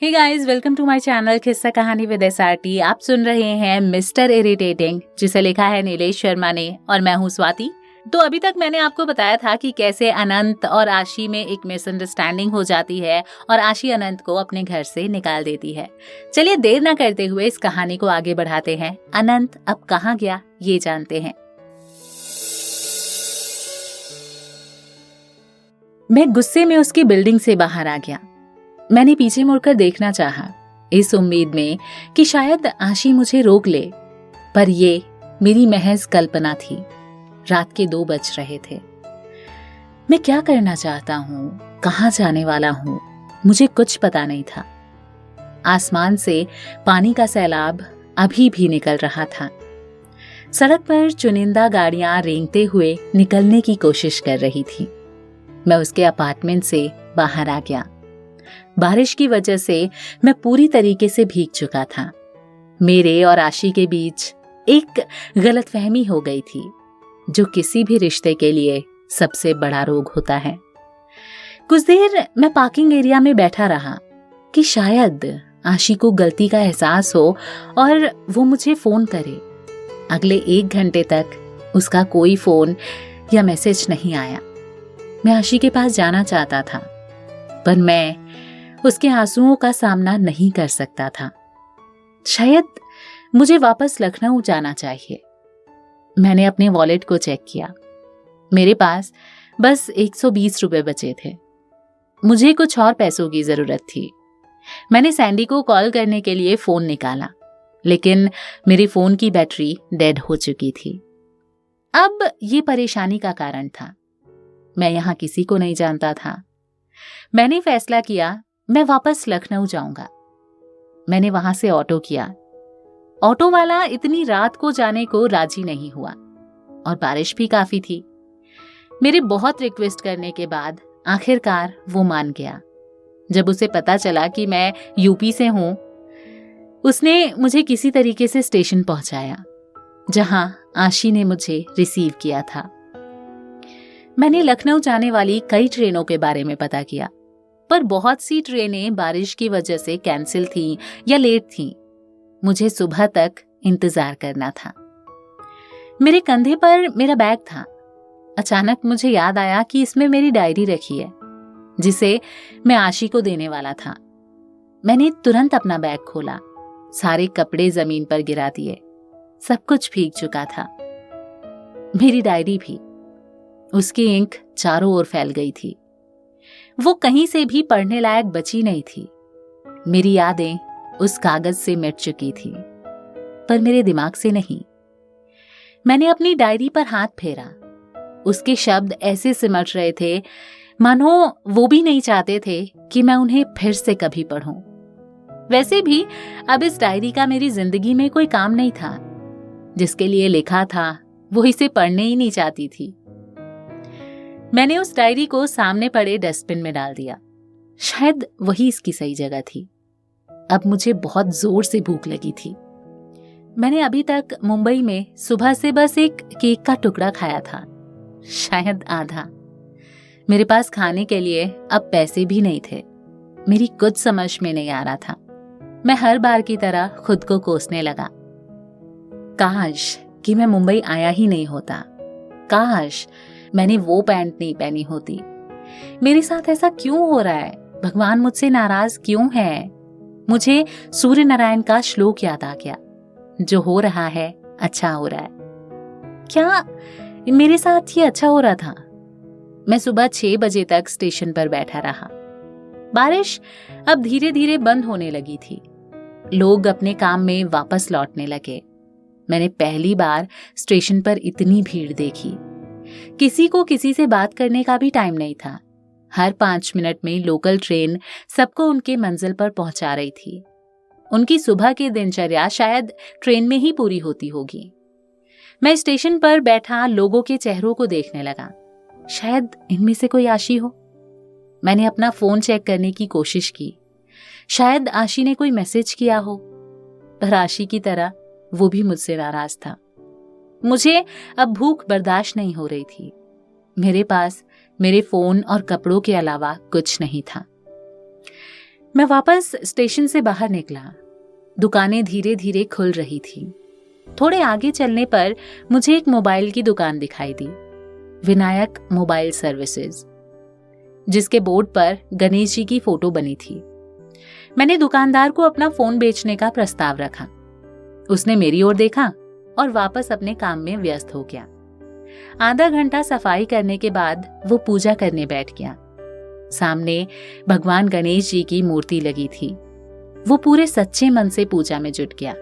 Hey guys, welcome to my channel Kissa Kahani with SRT. आप सुन रहे हैं मिस्टर इरिटेटिंग, जिसे लिखा है नीलेश शर्मा ने, और मैं हूँ स्वाति। तो अभी तक मैंने आपको बताया था कि कैसे अनंत और आशी में एक मिसअंडरस्टैंडिंग हो जाती है और आशी अनंत को अपने घर से निकाल देती है। चलिए देर न करते हुए इस कहानी को आगे बढ़ाते हैं। अनंत अब कहाँ गया ये जानते हैं। मैं गुस्से में उसकी बिल्डिंग से बाहर आ गया। मैंने पीछे मुड़कर देखना चाहा, इस उम्मीद में कि शायद आशी मुझे रोक ले, पर ये मेरी महज कल्पना थी। रात के 2 बज रहे थे। मैं क्या करना चाहता हूँ, कहाँ जाने वाला हूँ, मुझे कुछ पता नहीं था। आसमान से पानी का सैलाब अभी भी निकल रहा था। सड़क पर चुनिंदा गाड़ियां रेंगते हुए निकलने की कोशिश कर रही थी। मैं उसके अपार्टमेंट से बाहर आ गया। बारिश की वजह से मैं पूरी तरीके से भीग चुका था। मेरे और आशी के बीच एक गलतफहमी हो गई थी, जो किसी भी रिश्ते के लिए सबसे बड़ा रोग होता है। कुछ देर मैं पार्किंग एरिया में बैठा रहा कि शायद आशी को गलती का एहसास हो और वो मुझे फोन करे। अगले 1 घंटे तक उसका कोई फोन या मैसेज नहीं आया। मैं आशी के पास जाना चाहता था, पर मैं उसके आंसुओं का सामना नहीं कर सकता था। शायद मुझे वापस लखनऊ जाना चाहिए। मैंने अपने वॉलेट को चेक किया। मेरे पास बस 120 रुपए बचे थे। मुझे कुछ और पैसों की जरूरत थी। मैंने सैंडी को कॉल करने के लिए फोन निकाला, लेकिन मेरे फोन की बैटरी डेड हो चुकी थी। अब ये परेशानी का कारण था। मैं यहाँ किसी को नहीं जानता था। मैंने फैसला किया मैं वापस लखनऊ जाऊंगा। मैंने वहां से ऑटो किया। ऑटो वाला इतनी रात को जाने को राजी नहीं हुआ और बारिश भी काफी थी। मेरे बहुत रिक्वेस्ट करने के बाद आखिरकार वो मान गया। जब उसे पता चला कि मैं यूपी से हूं, उसने मुझे किसी तरीके से स्टेशन पहुंचाया, जहां आशी ने मुझे रिसीव किया था। मैंने लखनऊ जाने वाली कई ट्रेनों के बारे में पता किया, पर बहुत सी ट्रेनें बारिश की वजह से कैंसिल थीं या लेट थीं। मुझे सुबह तक इंतजार करना था। मेरे कंधे पर मेरा बैग था। अचानक मुझे याद आया कि इसमें मेरी डायरी रखी है, जिसे मैं आशी को देने वाला था। मैंने तुरंत अपना बैग खोला, सारे कपड़े जमीन पर गिरा दिए। सब कुछ भीग चुका था, मेरी डायरी भी। उसकी इंक चारों ओर फैल गई थी। वो कहीं से भी पढ़ने लायक बची नहीं थी। मेरी यादें उस कागज से मिट चुकी थी, पर मेरे दिमाग से नहीं। मैंने अपनी डायरी पर हाथ फेरा। उसके शब्द ऐसे सिमट रहे थे मानो वो भी नहीं चाहते थे कि मैं उन्हें फिर से कभी पढूं। वैसे भी अब इस डायरी का मेरी जिंदगी में कोई काम नहीं था। जिसके लिए लिखा था वो इसे पढ़ने ही नहीं चाहती थी। मैंने उस डायरी को सामने पड़े डस्टबिन में डाल दिया। शायद वही इसकी सही जगह थी। अब मुझे बहुत जोर से भूख लगी थी। मैंने अभी तक मुंबई में सुबह से बस एक केक का टुकड़ा खाया था, शायद आधा। मेरे पास खाने के लिए अब पैसे भी नहीं थे। मेरी कुछ समझ में नहीं आ रहा था। मैं हर बार की तरह खुद को कोसने लगा। काश कि मैं मुंबई आया ही नहीं होता। काश मैंने वो पैंट नहीं पहनी होती। मेरे साथ ऐसा क्यों हो रहा है? भगवान मुझसे नाराज क्यों है? मुझे सूर्य नारायण का श्लोक याद आ गया, जो हो रहा है अच्छा हो रहा है। क्या मेरे साथ ये अच्छा हो रहा था? मैं सुबह 6 बजे तक स्टेशन पर बैठा रहा। बारिश अब धीरे धीरे बंद होने लगी थी। लोग अपने काम में वापस लौटने लगे। मैंने पहली बार स्टेशन पर इतनी भीड़ देखी। किसी को किसी से बात करने का भी टाइम नहीं था। हर 5 मिनट में लोकल ट्रेन सबको उनके मंजिल पर पहुंचा रही थी। उनकी सुबह की दिनचर्या शायद ट्रेन में ही पूरी होती होगी। मैं स्टेशन पर बैठा लोगों के चेहरों को देखने लगा। शायद इनमें से कोई आशी हो। मैंने अपना फोन चेक करने की कोशिश की। शायद आशी ने कोई मैसेज किया हो, पर आशी की तरह वो भी मुझसे नाराज था। मुझे अब भूख बर्दाश्त नहीं हो रही थी। मेरे पास मेरे फोन और कपड़ों के अलावा कुछ नहीं था। मैं वापस स्टेशन से बाहर निकला। दुकानें धीरे धीरे खुल रही थी। थोड़े आगे चलने पर मुझे एक मोबाइल की दुकान दिखाई दी, विनायक मोबाइल सर्विसेज, जिसके बोर्ड पर गणेश जी की फोटो बनी थी। मैंने दुकानदार को अपना फोन बेचने का प्रस्ताव रखा। उसने मेरी ओर देखा और वापस अपने काम में व्यस्त हो गया। आधा घंटा सफाई करने के बाद वो पूजा करने बैठ गया। सामने भगवान गणेश जी की मूर्ति लगी थी। वो पूरे सच्चे मन से पूजा में जुट गया।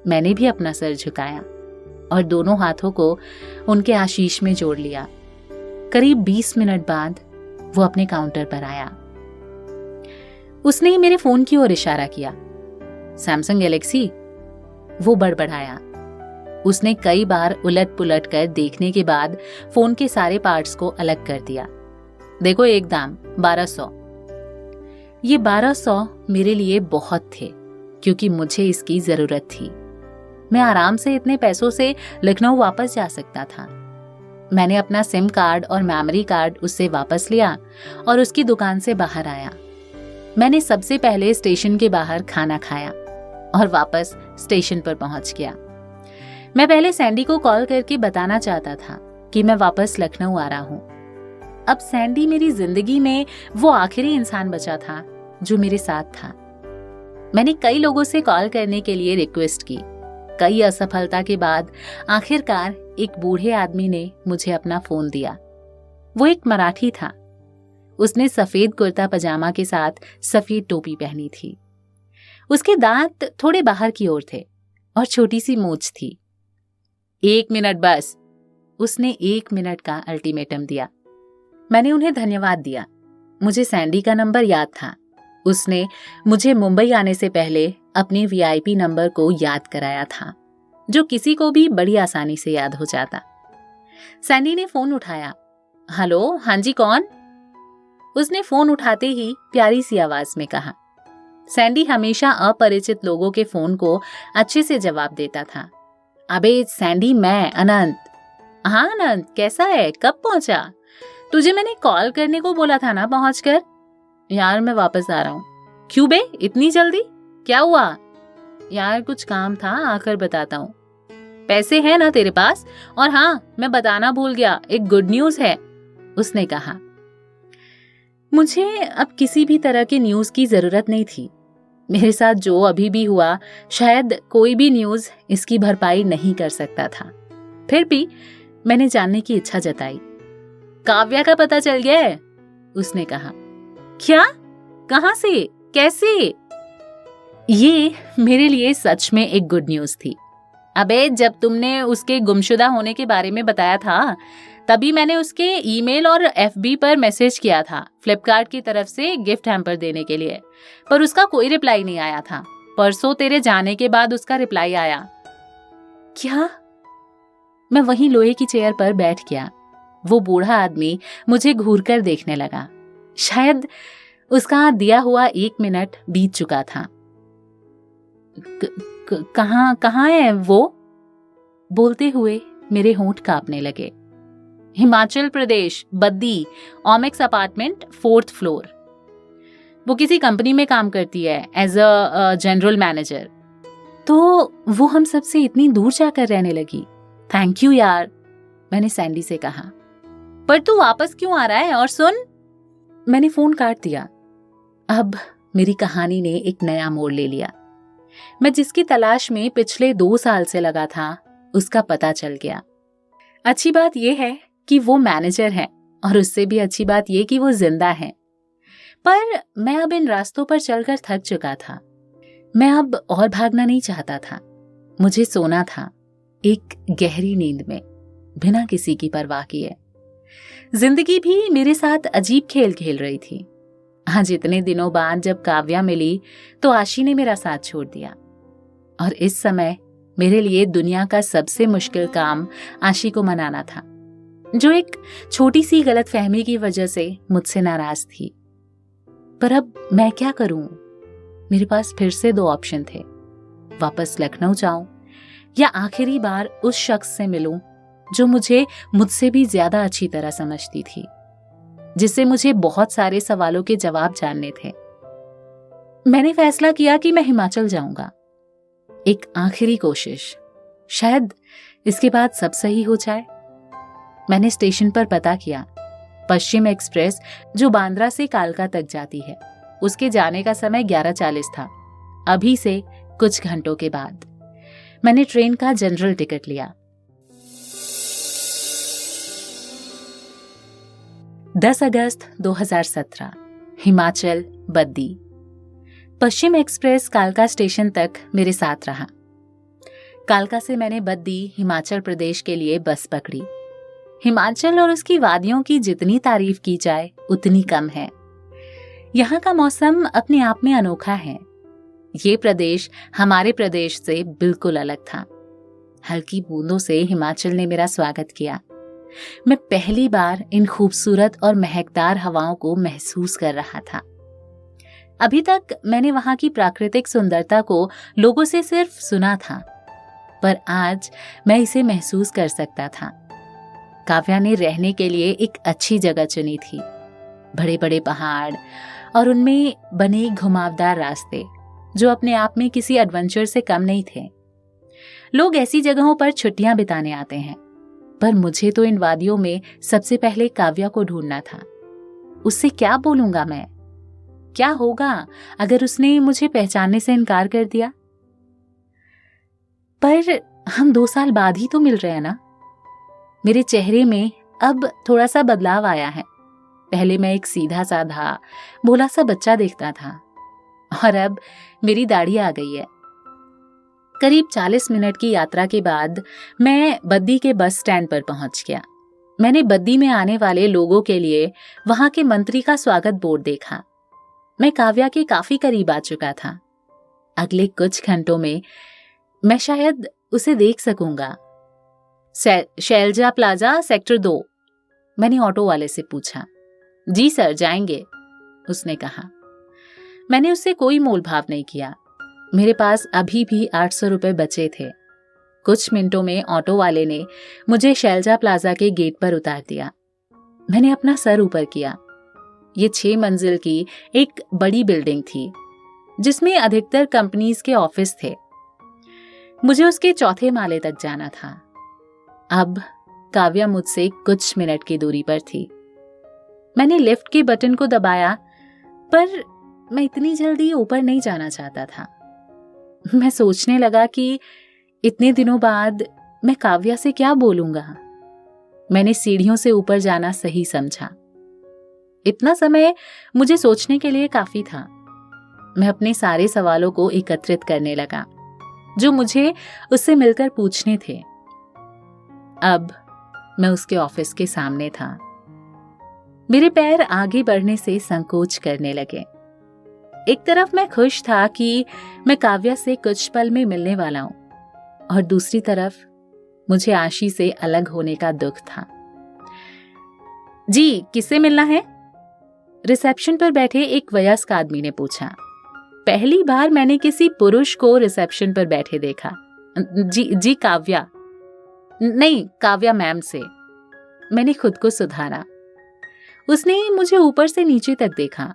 मैंने भी अपना सर झुकाया और दोनों हाथों को उनके आशीष में जोड़ लिया। करीब 20 मिनट बाद वो अपने काउंटर पर आया। उसने ही मेरे फोन की ओर इशारा किया। सैमसंग गैलेक्सी, वो बड़बड़ाया। उसने कई बार उलट पुलट कर देखने के बाद फोन के सारे पार्ट्स को अलग कर दिया। देखो, एक दाम 1200। ये 1200 मेरे लिए बहुत थे, क्योंकि मुझे इसकी जरूरत थी। मैं आराम से इतने पैसों से लखनऊ वापस जा सकता था। मैंने अपना सिम कार्ड और मेमोरी कार्ड उससे वापस लिया और उसकी दुकान से बाहर आया। मैंने सबसे पहले स्टेशन के बाहर खाना खाया और वापस स्टेशन पर पहुंच गया। मैं पहले सैंडी को कॉल करके बताना चाहता था कि मैं वापस लखनऊ आ रहा हूं। अब सैंडी मेरी जिंदगी में वो आखिरी इंसान बचा था जो मेरे साथ था। मैंने कई लोगों से कॉल करने के लिए रिक्वेस्ट की। कई असफलता के बाद आखिरकार एक बूढ़े आदमी ने मुझे अपना फोन दिया। वो एक मराठी था। उसने सफेद कुर्ता पजामा के साथ सफेद टोपी पहनी थी। उसके दांत थोड़े बाहर की ओर थे और छोटी सी मूंछ थी। 1 मिनट बस, उसने 1 मिनट का अल्टीमेटम दिया। मैंने उन्हें धन्यवाद दिया। मुझे सैंडी का नंबर याद था। उसने मुझे मुंबई आने से पहले अपने VIP नंबर को याद कराया था, जो किसी को भी बड़ी आसानी से याद हो जाता। सैंडी ने फोन उठाया। हेलो, हाँ जी, कौन? उसने फोन उठाते ही प्यारी सी आवाज में कहा। सैंडी हमेशा अपरिचित लोगों के फोन को अच्छे से जवाब देता था। अबे सैंडी, मैं अनंत। हाँ अनंत, कैसा है? कब पहुंचा? तुझे मैंने कॉल करने को बोला था ना पहुंचकर। यार मैं वापस आ रहा हूँ। क्यों बे, इतनी जल्दी? क्या हुआ? यार कुछ काम था, आकर बताता हूँ। पैसे हैं ना तेरे पास? और हाँ, मैं बताना भूल गया, एक गुड न्यूज है, उसने कहा। मुझे अब किसी भी तरह की न्यूज की जरूरत नहीं थी। मेरे साथ जो अभी भी हुआ, शायद कोई भी न्यूज इसकी भरपाई नहीं कर सकता था। फिर भी मैंने जानने की इच्छा जताई। काव्या का पता चल गया है, उसने कहा। क्या? कहां से? कैसे? ये मेरे लिए सच में एक गुड न्यूज थी। अबे जब तुमने उसके गुमशुदा होने के बारे में बताया था, तभी मैंने उसके ईमेल और FB पर मैसेज किया था फ्लिपकार्ट की तरफ से गिफ्ट हैम्पर देने के लिए, पर उसका कोई रिप्लाई नहीं आया था। परसों तेरे जाने के बाद उसका रिप्लाई आया। क्या? मैं वहीं लोहे की चेयर पर बैठ गया। वो बूढ़ा आदमी मुझे घूरकर देखने लगा। शायद उसका दिया हुआ 1 मिनट बीत चुका था। कहाँ है वो? बोलते हुए मेरे होंठ कांपने लगे। Himachal Pradesh, Baddi, Omaxe apartment, 4th floor. वो किसी कंपनी में काम करती है एज अ जनरल मैनेजर। तो वो हम सबसे इतनी दूर जाकर रहने लगी। थैंक यू यार, मैंने सैंडी से कहा। पर तू वापस क्यों आ रहा है? और सुन, मैंने फोन काट दिया। अब मेरी कहानी ने एक नया मोड़ ले लिया। मैं जिसकी तलाश में पिछले 2 साल से लगा था, उसका पता चल गया। अच्छी बात यह है कि वो मैनेजर है, और उससे भी अच्छी बात यह कि वो जिंदा है। पर मैं अब इन रास्तों पर चलकर थक चुका था। मैं अब और भागना नहीं चाहता था। मुझे सोना था, एक गहरी नींद में, बिना किसी की परवाह किए। जिंदगी भी मेरे साथ अजीब खेल खेल रही थी। आज इतने दिनों बाद जब काव्या मिली तो आशी ने मेरा साथ छोड़ दिया, और इस समय मेरे लिए दुनिया का सबसे मुश्किल काम आशी को मनाना था, जो एक छोटी सी गलतफहमी की वजह से मुझसे नाराज थी। पर अब मैं क्या करूं? मेरे पास फिर से 2 ऑप्शन थे। वापस लखनऊ जाऊं या आखिरी बार उस शख्स से मिलूं जो मुझे मुझसे भी ज्यादा अच्छी तरह समझती थी, जिससे मुझे बहुत सारे सवालों के जवाब जानने थे। मैंने फैसला किया कि मैं हिमाचल जाऊंगा। एक आखिरी कोशिश, शायद इसके बाद सब सही हो जाए। मैंने स्टेशन पर पता किया। पश्चिम एक्सप्रेस जो बांद्रा से कालका तक जाती है, उसके जाने का समय 11:40 था। अभी से कुछ घंटों के बाद मैंने ट्रेन का जनरल टिकट लिया। 10 अगस्त 2017, हिमाचल, बद्दी। पश्चिम एक्सप्रेस कालका स्टेशन तक मेरे साथ रहा। कालका से मैंने बद्दी, हिमाचल प्रदेश के लिए बस पकड़ी। हिमाचल और उसकी वादियों की जितनी तारीफ की जाए उतनी कम है। यहाँ का मौसम अपने आप में अनोखा है। ये प्रदेश हमारे प्रदेश से बिल्कुल अलग था। हल्की बूंदों से हिमाचल ने मेरा स्वागत किया। मैं पहली बार इन खूबसूरत और महकदार हवाओं को महसूस कर रहा था। अभी तक मैंने वहां की प्राकृतिक सुंदरता को लोगों से सिर्फ सुना था, पर आज मैं इसे महसूस कर सकता था। काव्या ने रहने के लिए एक अच्छी जगह चुनी थी। बड़े बड़े पहाड़ और उनमें बने घुमावदार रास्ते, जो अपने आप में किसी एडवेंचर से कम नहीं थे। लोग ऐसी जगहों पर छुट्टियां बिताने आते हैं, पर मुझे तो इन वादियों में सबसे पहले काव्या को ढूंढना था। उससे क्या बोलूंगा मैं? क्या होगा अगर उसने मुझे पहचानने से इनकार कर दिया? पर हम 2 साल बाद ही तो मिल रहे हैं ना। मेरे चेहरे में अब थोड़ा सा बदलाव आया है। पहले मैं एक सीधा साधा भोला सा बच्चा दिखता था, और अब मेरी दाढ़ी आ गई है। करीब 40 मिनट की यात्रा के बाद मैं बद्दी के बस स्टैंड पर पहुंच गया। मैंने बद्दी में आने वाले लोगों के लिए वहां के मंत्री का स्वागत बोर्ड देखा। मैं काव्या के काफी करीब आ चुका था। अगले कुछ घंटों में मैं शायद उसे देख सकूंगा। Shailja plaza, sector 2। मैंने ऑटो वाले से पूछा। जी सर, जाएंगे, उसने कहा। मैंने उससे कोई मोल भाव नहीं किया। मेरे पास अभी भी 800 रुपए बचे थे। कुछ मिनटों में ऑटो वाले ने मुझे शैलजा प्लाजा के गेट पर उतार दिया। मैंने अपना सर ऊपर किया। ये 6 मंजिल की एक बड़ी बिल्डिंग थी, जिसमें अधिकतर कंपनीज के ऑफिस थे। मुझे उसके 4थे माले तक जाना था। अब काव्या मुझसे कुछ मिनट की दूरी पर थी। मैंने लिफ्ट के बटन को दबाया, पर मैं इतनी जल्दी ऊपर नहीं जाना चाहता था। मैं सोचने लगा कि इतने दिनों बाद मैं काव्या से क्या बोलूंगा। मैंने सीढ़ियों से ऊपर जाना सही समझा। इतना समय मुझे सोचने के लिए काफी था। मैं अपने सारे सवालों को एकत्रित करने लगा, जो मुझे उससे मिलकर पूछने थे। अब मैं उसके ऑफिस के सामने था। मेरे पैर आगे बढ़ने से संकोच करने लगे। एक तरफ मैं खुश था कि मैं काव्या से कुछ पल में मिलने वाला हूं, और दूसरी तरफ मुझे आशी से अलग होने का दुख था। जी, किससे मिलना है? रिसेप्शन पर बैठे एक वयस्क आदमी ने पूछा। पहली बार मैंने किसी पुरुष को रिसेप्शन पर बैठे देखा। जी काव्या। नहीं, काव्या मैम से। मैंने खुद को सुधारा। उसने मुझे ऊपर से नीचे तक देखा।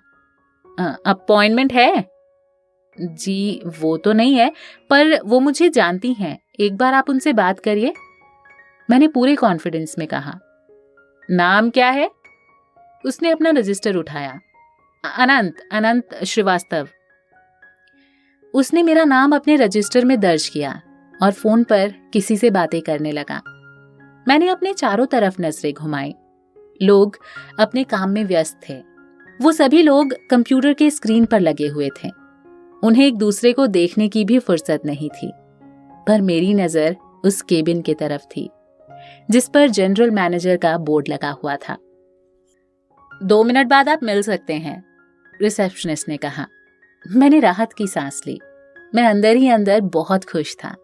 अपॉइंटमेंट है? जी, वो तो नहीं है, पर वो मुझे जानती हैं। एक बार आप उनसे बात करिए, मैंने पूरे कॉन्फिडेंस में कहा। नाम क्या है? उसने अपना रजिस्टर उठाया। अनंत श्रीवास्तव। उसने मेरा नाम अपने रजिस्टर में दर्ज किया और फोन पर किसी से बातें करने लगा। मैंने अपने चारों तरफ नजरें घुमाई। लोग अपने काम में व्यस्त थे। वो सभी लोग कंप्यूटर के स्क्रीन पर लगे हुए थे। उन्हें एक दूसरे को देखने की भी फुर्सत नहीं थी, पर मेरी नजर उस केबिन की तरफ थी, जिस पर जनरल मैनेजर का बोर्ड लगा हुआ था। 2 मिनट बाद आप मिल सकते हैं, रिसेप्शनिस्ट ने कहा। मैंने राहत की सांस ली। मैं अंदर ही अंदर बहुत खुश था।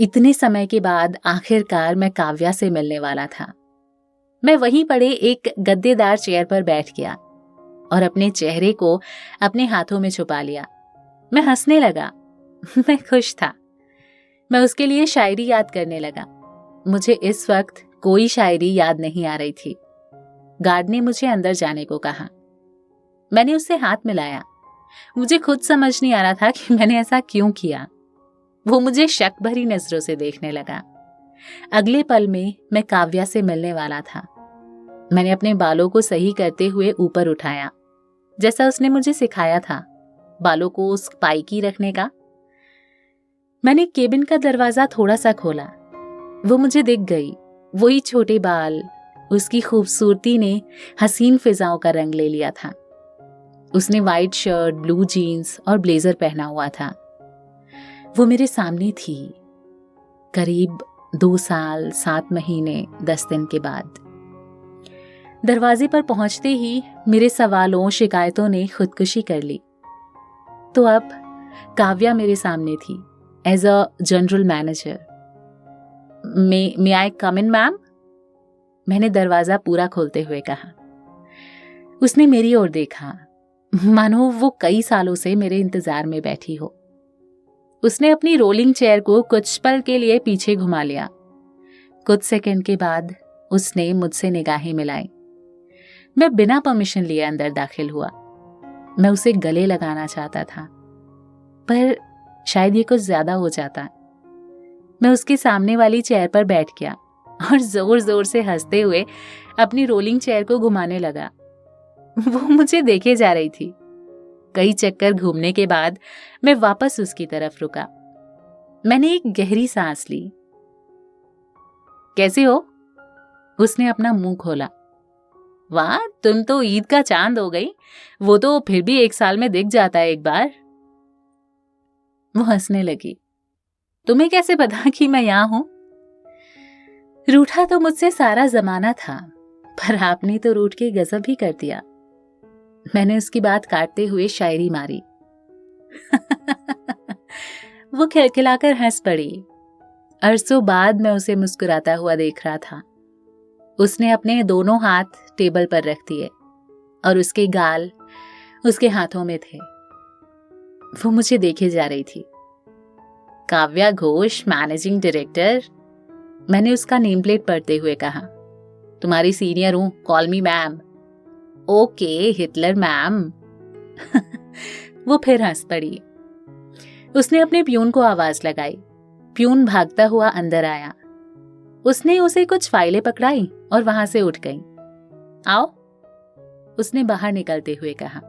इतने समय के बाद आखिरकार मैं काव्या से मिलने वाला था। मैं वहीं पड़े एक गद्देदार चेयर पर बैठ गया और अपने चेहरे को अपने हाथों में छुपा लिया। मैं हंसने लगा। मैं खुश था। मैं उसके लिए शायरी याद करने लगा। मुझे इस वक्त कोई शायरी याद नहीं आ रही थी। गार्ड ने मुझे अंदर जाने को कहा। मैंने उससे हाथ मिलाया। मुझे खुद समझ नहीं आ रहा था कि मैंने ऐसा क्यों किया। वो मुझे शक भरी नजरों से देखने लगा। अगले पल में मैं काव्या से मिलने वाला था। मैंने अपने बालों को सही करते हुए ऊपर उठाया, जैसा उसने मुझे सिखाया था, बालों को स्पाइकी रखने का। मैंने केबिन का दरवाजा थोड़ा सा खोला। वो मुझे दिख गई, वही छोटे बाल, उसकी खूबसूरती ने हसीन फिजाओं का रंग ले लिया था। उसने वाइट शर्ट, ब्लू जीन्स और ब्लेजर पहना हुआ था। वो मेरे सामने थी, करीब 2 साल 7 महीने 10 दिन के बाद। दरवाजे पर पहुंचते ही मेरे सवालों शिकायतों ने खुदकुशी कर ली। तो अब काव्या मेरे सामने थी, as a general manager. May I come in ma'am? मैंने दरवाजा पूरा खोलते हुए कहा। उसने मेरी ओर देखा, मानो वो कई सालों से मेरे इंतजार में बैठी हो। उसने अपनी रोलिंग चेयर को कुछ पल के लिए पीछे घुमा लिया। कुछ सेकंड के बाद उसने मुझसे निगाहें मिलाई। मैं बिना परमिशन लिए अंदर दाखिल हुआ। मैं उसे गले लगाना चाहता था, पर शायद ये कुछ ज्यादा हो जाता। मैं उसके सामने वाली चेयर पर बैठ गया और जोर जोर से हंसते हुए अपनी रोलिंग चेयर को घुमाने लगा। वो मुझे देखे जा रही थी। कई चक्कर घूमने के बाद मैं वापस उसकी तरफ रुका। मैंने एक गहरी सांस ली। कैसे हो? उसने अपना मुंह खोला। वाह, तुम तो ईद का चांद हो गई। वो तो फिर भी 1 साल में दिख जाता है एक बार। वो हंसने लगी। तुम्हें कैसे पता कि मैं यहां हूं? रूठा तो मुझसे सारा जमाना था, पर आपने तो रूठ के गजब ही कर दिया। मैंने उसकी बात काटते हुए शायरी मारी। वो खिलखिलाकर हंस पड़ी। अरसों बाद मैं उसे मुस्कुराता हुआ देख रहा था। उसने अपने दोनों हाथ टेबल पर रख दिए और उसके गाल उसके हाथों में थे। वो मुझे देखे जा रही थी। Kavya Ghosh, managing director. मैंने उसका नेम प्लेट पढ़ते हुए कहा। तुम्हारी सीनियर हूं, call me ma'am. Okay Hitler ma'am. वो फिर हंस पड़ी। उसने अपने प्यून को आवाज लगाई। प्यून भागता हुआ अंदर आया। उसने उसे कुछ फाइलें पकड़ाई और वहां से उठ गई। आओ, उसने बाहर निकलते हुए कहा।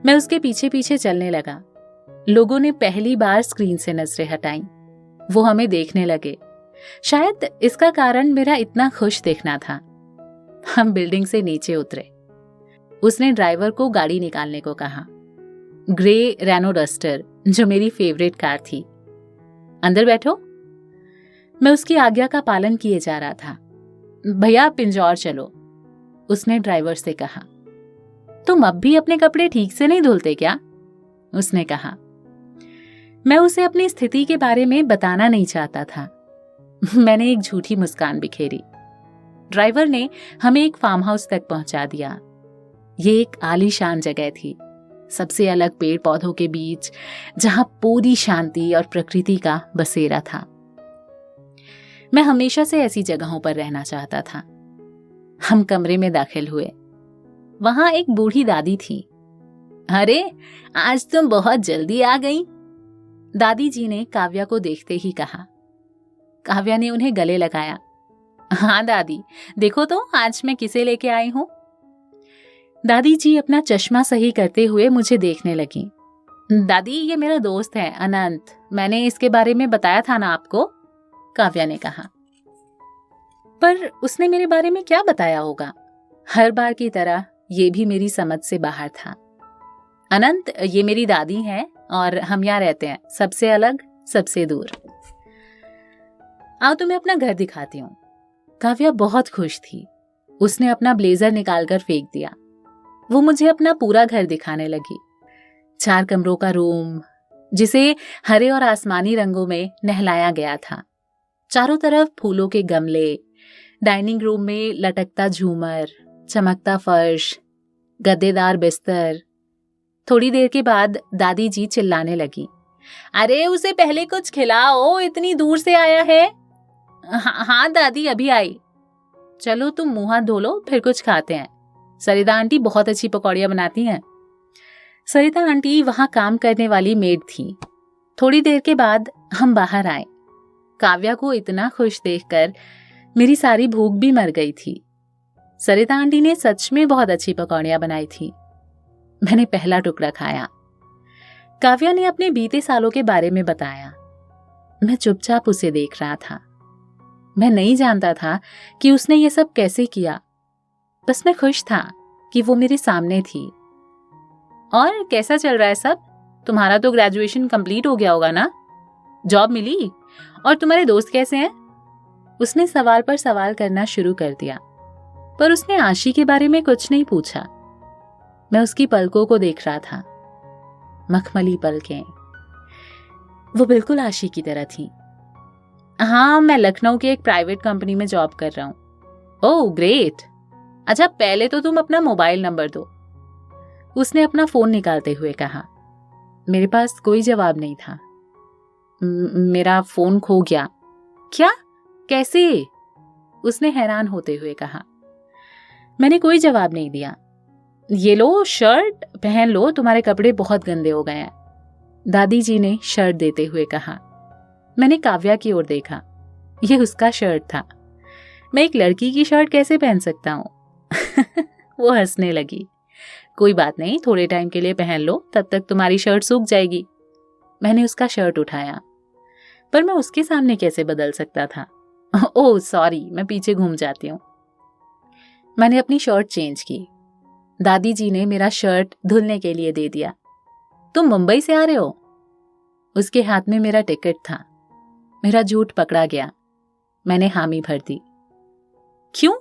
मैं उसके पीछे पीछे चलने लगा। लोगों ने पहली बार स्क्रीन से नजरें हटाई। वो हमें देखने लगे। शायद इसका कारण मेरा इतना खुश दिखना था। हम बिल्डिंग से नीचे उतरे। उसने ड्राइवर को गाड़ी निकालने को कहा। ग्रे रेनो डस्टर, जो मेरी फेवरेट कार थी। अंदर बैठो। मैं उसकी आज्ञा का पालन किए जा रहा था। भैया पिंजौर चलो, उसने ड्राइवर से कहा। तुम अब भी अपने कपड़े ठीक से नहीं धुलते क्या? उसने कहा। मैं उसे अपनी स्थिति के बारे में बताना नहीं चाहता था। मैंने एक झूठी मुस्कान बिखेरी। ड्राइवर ने हमें एक फार्म हाउस तक पहुंचा दिया। ये एक आलीशान जगह थी, सबसे अलग पेड़ पौधों के बीच, जहां पूरी शांति और प्रकृति का बसेरा था। मैं हमेशा से ऐसी जगहों पर रहना चाहता था। हम कमरे में दाखिल हुए। वहां एक बूढ़ी दादी थी। अरे, आज तुम बहुत जल्दी आ गई, दादी जी ने काव्या को देखते ही कहा। काव्या ने उन्हें गले लगाया। हाँ दादी, देखो तो आज मैं किसे लेके आई हूं। दादी जी अपना चश्मा सही करते हुए मुझे देखने लगी। दादी, ये मेरा दोस्त है अनंत, मैंने इसके बारे में बताया था ना आपको, काव्या ने कहा। पर उसने मेरे बारे में क्या बताया होगा? हर बार की तरह ये भी मेरी समझ से बाहर था। अनंत, ये मेरी दादी है और हम यहाँ रहते हैं, सबसे अलग, सबसे दूर। आओ तुम्हें अपना घर दिखाती हूँ। काव्या बहुत खुश थी। उसने अपना ब्लेजर निकालकर फेंक दिया। वो मुझे अपना पूरा घर दिखाने लगी। 4 कमरों का रूम, जिसे हरे और आसमानी रंगों में नहलाया गया था। चारों तरफ फूलों के गमले, डाइनिंग रूम में लटकता झूमर, चमकता फर्श, गद्देदार बिस्तर। थोड़ी देर के बाद दादी जी चिल्लाने लगी। अरे उसे पहले कुछ खिलाओ, इतनी दूर से आया है। हाँ दादी, अभी आई। चलो तुम मुंह हाथ धो लो, फिर कुछ खाते हैं। सरिता आंटी बहुत अच्छी पकौड़ियां बनाती हैं। सरिता आंटी वहां काम करने वाली मेड थी। थोड़ी देर के बाद हम बाहर आए। काव्या को इतना खुश देखकर मेरी सारी भूख भी मर गई थी। सरिता आंटी ने सच में बहुत अच्छी पकौड़ियां बनाई थी। मैंने पहला टुकड़ा खाया। काव्या ने अपने बीते सालों के बारे में बताया। मैं चुपचाप उसे देख रहा था। मैं नहीं जानता था कि उसने ये सब कैसे किया। बस मैं खुश था कि वो मेरे सामने थी। और कैसा चल रहा है सब? तुम्हारा तो ग्रेजुएशन कंप्लीट हो गया होगा ना? जॉब मिली? और तुम्हारे दोस्त कैसे हैं? उसने सवाल पर सवाल करना शुरू कर दिया, पर उसने आशी के बारे में कुछ नहीं पूछा। मैं उसकी पलकों को देख रहा था। मखमली पलकें, वो बिल्कुल आशी की तरह थी। हाँ, मैं लखनऊ के एक प्राइवेट कंपनी में जॉब कर रहा हूँ। Oh great. अच्छा, पहले तो तुम अपना मोबाइल नंबर दो। उसने अपना फोन निकालते हुए कहा। मेरे पास कोई जवाब नहीं था। मेरा फोन खो गया। क्या? कैसे? उसने हैरान होते हुए कहा। मैंने कोई जवाब नहीं दिया। ये लो शर्ट पहन लो, तुम्हारे कपड़े बहुत गंदे हो गए हैं, दादी जी ने शर्ट देते हुए कहा। मैंने काव्या की ओर देखा। यह उसका शर्ट था। मैं एक लड़की की शर्ट कैसे पहन सकता हूं? वो हंसने लगी। कोई बात नहीं, थोड़े टाइम के लिए पहन लो, तब तक तुम्हारी शर्ट सूख जाएगी। मैंने उसका शर्ट उठाया, पर मैं उसके सामने कैसे बदल सकता था? ओह सॉरी, मैं पीछे घूम जाती हूँ। मैंने अपनी शर्ट चेंज की। दादी जी ने मेरा शर्ट धुलने के लिए दे दिया। तुम मुंबई से आ रहे हो? उसके हाथ में मेरा टिकट था। मेरा झूठ पकड़ा गया। मैंने हामी भर दी। क्यों?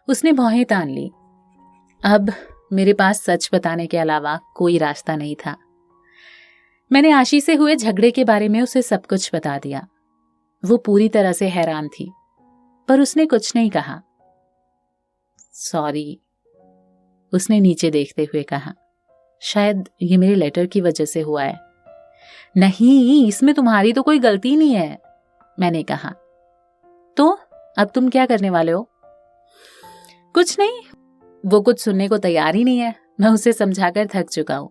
उसने भौहें तान ली। अब मेरे पास सच बताने के अलावा कोई रास्ता नहीं था। मैंने आशी से हुए झगड़े के बारे में उसे सब कुछ बता दिया। वो पूरी तरह से हैरान थी, पर उसने कुछ नहीं कहा। सॉरी, उसने नीचे देखते हुए कहा। शायद ये मेरे लेटर की वजह से हुआ है। नहीं, इसमें तुम्हारी तो कोई गलती नहीं है, मैंने कहा। तो अब तुम क्या करने वाले हो? कुछ नहीं। वो कुछ सुनने को तैयार ही नहीं है। मैं उसे समझाकर थक चुका हूं।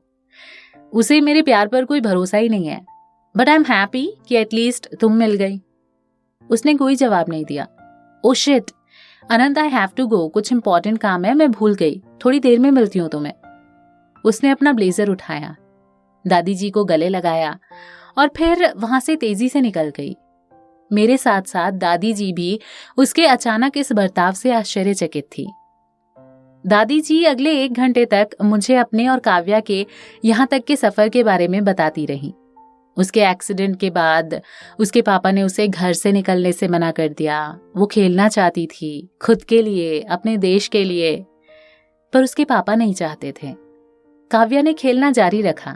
उसे मेरे प्यार पर कोई भरोसा ही नहीं है। बट आई एम हैप्पी कि एटलीस्ट तुम मिल गई। उसने कोई जवाब नहीं दिया। Oh shit, Anant, I have to go, कुछ इंपॉर्टेंट काम है, मैं भूल गई, थोड़ी देर में मिलती हूँ तुम्हें। उसने अपना ब्लेजर उठाया, दादी जी को गले लगाया और फिर वहां से तेजी से निकल गई। मेरे साथ साथ दादी जी भी उसके अचानक इस बर्ताव से आश्चर्यचकित थी। दादी जी अगले 1 घंटे तक मुझे अपने और काव्या के यहाँ तक के सफर के बारे में बताती रही। उसके एक्सीडेंट के बाद उसके पापा ने उसे घर से निकलने से मना कर दिया। वो खेलना चाहती थी, खुद के लिए, अपने देश के लिए, पर उसके पापा नहीं चाहते थे। काव्या ने खेलना जारी रखा।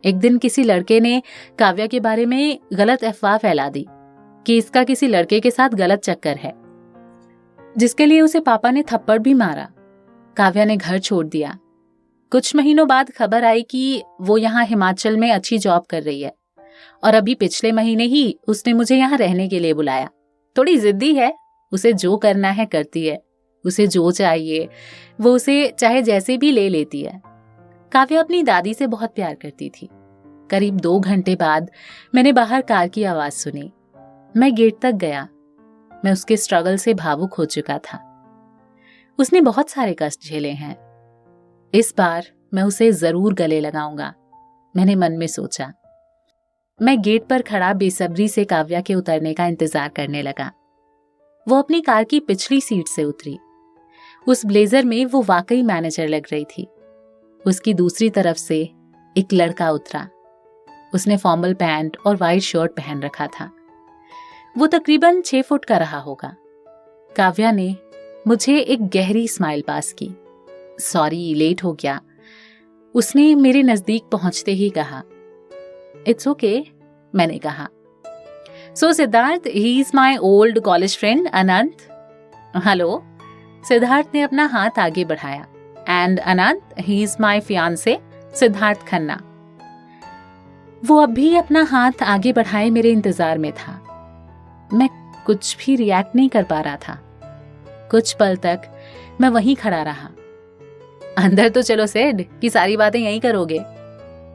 एक दिन किसी लड़के ने काव्या के बारे में गलत अफवाह फैला दी कि इसका किसी लड़के के साथ गलत चक्कर है, जिसके लिए उसे पापा ने थप्पड़ भी मारा। काव्या ने घर छोड़ दिया। कुछ महीनों बाद खबर आई कि वो यहाँ हिमाचल में अच्छी जॉब कर रही है और अभी पिछले महीने ही उसने मुझे यहाँ रहने के लिए बुलाया। थोड़ी जिद्दी है, उसे जो करना है करती है, उसे जो चाहिए वो उसे चाहे जैसे भी ले लेती है। काव्या अपनी दादी से बहुत प्यार करती थी। करीब 2 घंटे बाद मैंने बाहर कार की आवाज सुनी। मैं गेट तक गया। मैं उसके स्ट्रगल से भावुक हो चुका था। उसने बहुत सारे कष्ट झेले हैं। इस बार मैं उसे जरूर गले लगाऊंगा, मैंने मन में सोचा। मैं गेट पर खड़ा बेसब्री से काव्या के उतरने का इंतजार करने लगा। वो अपनी कार की पिछली सीट से उतरी। उस ब्लेजर में वो वाकई मैनेजर लग रही थी। उसकी दूसरी तरफ से एक लड़का उतरा। उसने फॉर्मल पैंट और वाइट शर्ट पहन रखा था। वो तकरीबन 6 फुट का रहा होगा। काव्या ने मुझे एक गहरी स्माइल पास की। सॉरी, लेट हो गया, उसने मेरे नजदीक पहुंचते ही कहा। इट्स ओके, मैंने कहा। So Siddharth, he is my old college friend Anant. Hello, Siddharth ने अपना हाथ आगे बढ़ाया। And Anant, he is my fiance Siddharth Khanna. वो अब भी अपना हाथ आगे बढ़ाए मेरे इंतजार में था। मैं कुछ भी रिएक्ट नहीं कर पा रहा था। कुछ पल तक मैं वहीं खड़ा रहा। अंदर तो चलो सेड, कि सारी बातें यहीं करोगे।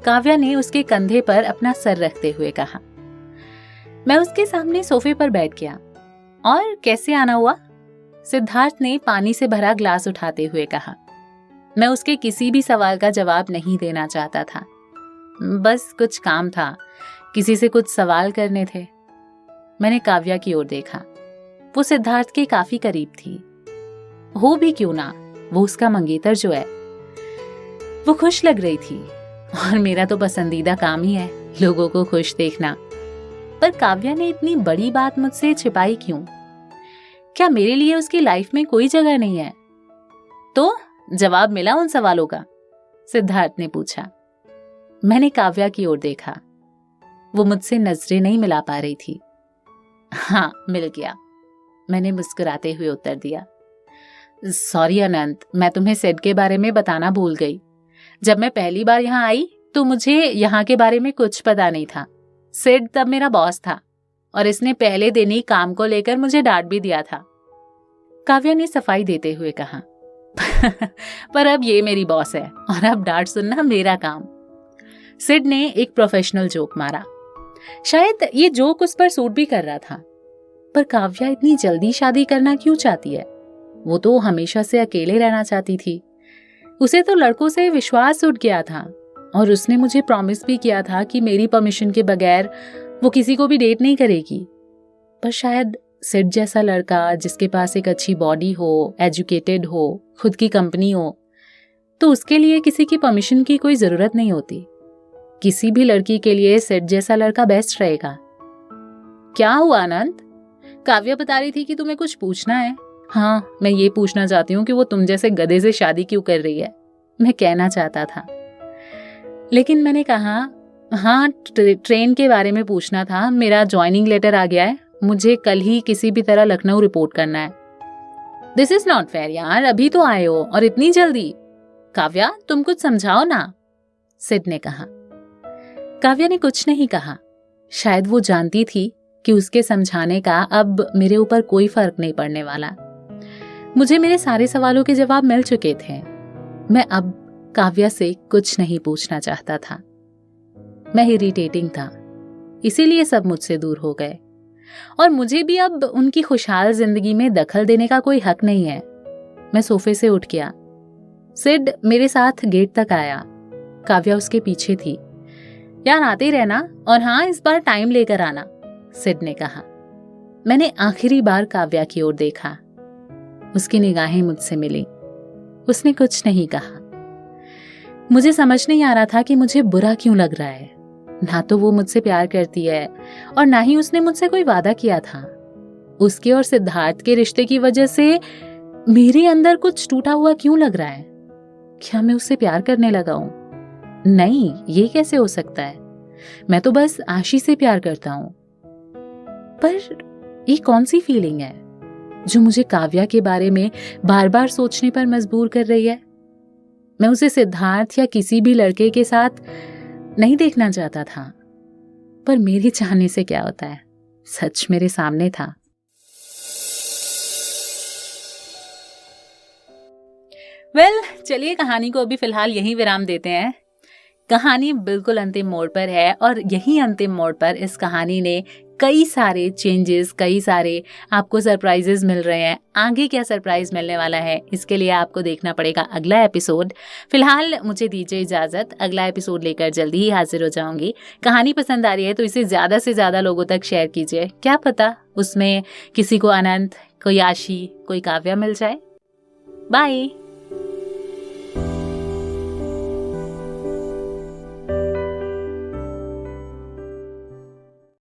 काव्या ने उसके कंधे पर अपना सर रखते हुए कहा। मैं उसके सामने सोफे पर बैठ गया। और कैसे आना हुआ? सिद्धार्थ ने पानी से भरा ग्लास उठाते हुए कहा। मैं उसके किसी भी सवाल का जवाब नहीं देना चाहता था। बस कुछ काम था, किसी से कुछ सवाल करने थे। मैंने काव्या की ओर देखा। वो सिद्धार्थ के काफी करीब थी। हो भी क्यों ना, वो उसका मंगेतर जो है। वो खुश लग रही थी और मेरा तो पसंदीदा काम ही है लोगों को खुश देखना। पर काव्या ने इतनी बड़ी बात मुझसे छिपाई क्यों? क्या मेरे लिए उसकी लाइफ में कोई जगह नहीं है? तो जवाब मिला उन सवालों का? सिद्धार्थ ने पूछा। मैंने काव्या की ओर देखा। वो मुझसे नजरें नहीं मिला पा रही थी। हाँ, मिल गया, मैंने मुस्कुराते हुए उत्तर दिया। सॉरी अनंत, मैं तुम्हें सेड के बारे में बताना भूल गई। जब मैं पहली बार यहाँ आई तो मुझे यहाँ के बारे में कुछ पता नहीं था। सेड तब मेरा बॉस था और इसने पहले दिन ही काम को लेकर मुझे डांट भी दिया था। काव्या ने सफाई देते हुए कहा। पर अब ये मेरी बॉस है और अब डांट सुनना मेरा काम। सिड ने एक प्रोफेशनल जोक मारा। शायद ये जोक उस पर सूट भी कर रहा था। पर काव्या इतनी जल्दी शादी करना क्यों चाहती है? वो तो हमेशा से अकेले रहना चाहती थी। उसे तो लड़कों से विश्वास उठ गया था और उसने मुझे प्रॉमिस भी किया था कि मेरी परमिशन के बगैर वो किसी को भी डेट नहीं करेगी। पर शायद सिड जैसा लड़का जिसके पास एक अच्छी बॉडी हो, एजुकेटेड हो, खुद की कंपनी हो, तो उसके लिए किसी की परमिशन की कोई जरूरत नहीं होती। किसी भी लड़की के लिए सिड जैसा लड़का बेस्ट रहेगा। क्या हुआ अनंत? काव्या बता रही थी कि तुम्हें कुछ पूछना है। हाँ, मैं ये पूछना चाहती हूँ कि वो तुम जैसे गधे से शादी क्यों कर रही है, मैं कहना चाहता था। लेकिन मैंने कहा, हाँ, ट्रेन के बारे में पूछना था। मेरा ज्वाइनिंग लेटर आ गया है, मुझे कल ही किसी भी तरह लखनऊ रिपोर्ट करना है। दिस इज नॉट फेयर यार, अभी तो आए हो और इतनी जल्दी। काव्या, तुम कुछ समझाओ ना, सिड ने कहा। काव्या ने कुछ नहीं कहा। शायद वो जानती थी कि उसके समझाने का अब मेरे ऊपर कोई फर्क नहीं पड़ने वाला। मुझे मेरे सारे सवालों के जवाब मिल चुके थे। मैं अब काव्या से कुछ नहीं पूछना चाहता था। मैं इरिटेटिंग था, इसीलिए सब मुझसे दूर हो गए और मुझे भी अब उनकी खुशहाल जिंदगी में दखल देने का कोई हक नहीं है। मैं सोफे से उठ गया। सिड मेरे साथ गेट तक आया। काव्या उसके पीछे थी। यार, आते रहना और हाँ, इस बार टाइम लेकर आना, सिड ने कहा। मैंने आखिरी बार काव्या की ओर देखा। उसकी निगाहें मुझसे मिली। उसने कुछ नहीं कहा। मुझे समझ नहीं आ रहा था कि मुझे बुरा क्यों लग रहा है। ना तो वो मुझसे प्यार करती है और ना ही उसने मुझसे कोई वादा किया था। उसके और सिद्धार्थ के रिश्ते की वजह से मेरे अंदर कुछ टूटा हुआ क्यों लग रहा है? क्या मैं उससे प्यार करने लगा हूं? नहीं, ये कैसे हो सकता है? मैं तो बस आशी से प्यार करता हूं। पर ये कौन सी फीलिंग है जो मुझे काव्या के बारे में बार बार सोचने पर मजबूर कर रही है? मैं उसे सिद्धार्थ या किसी भी लड़के के साथ नहीं देखना चाहता था, पर मेरे चाहने से क्या होता है? सच मेरे सामने था। चलिए कहानी को अभी फिलहाल यहीं विराम देते हैं। कहानी बिल्कुल अंतिम मोड़ पर है और यही अंतिम मोड़ पर इस कहानी ने कई सारे चेंजेस, कई सारे आपको सरप्राइजेस मिल रहे हैं। आगे क्या सरप्राइज मिलने वाला है, इसके लिए आपको देखना पड़ेगा अगला एपिसोड। फिलहाल मुझे दीजिए इजाजत, अगला एपिसोड लेकर जल्दी ही हाजिर हो जाऊंगी। कहानी पसंद आ रही है तो इसे ज्यादा से ज्यादा लोगों तक शेयर कीजिए, क्या पता उसमें किसी को अनंत, कोई आशी, कोई काव्या मिल जाए। बाय।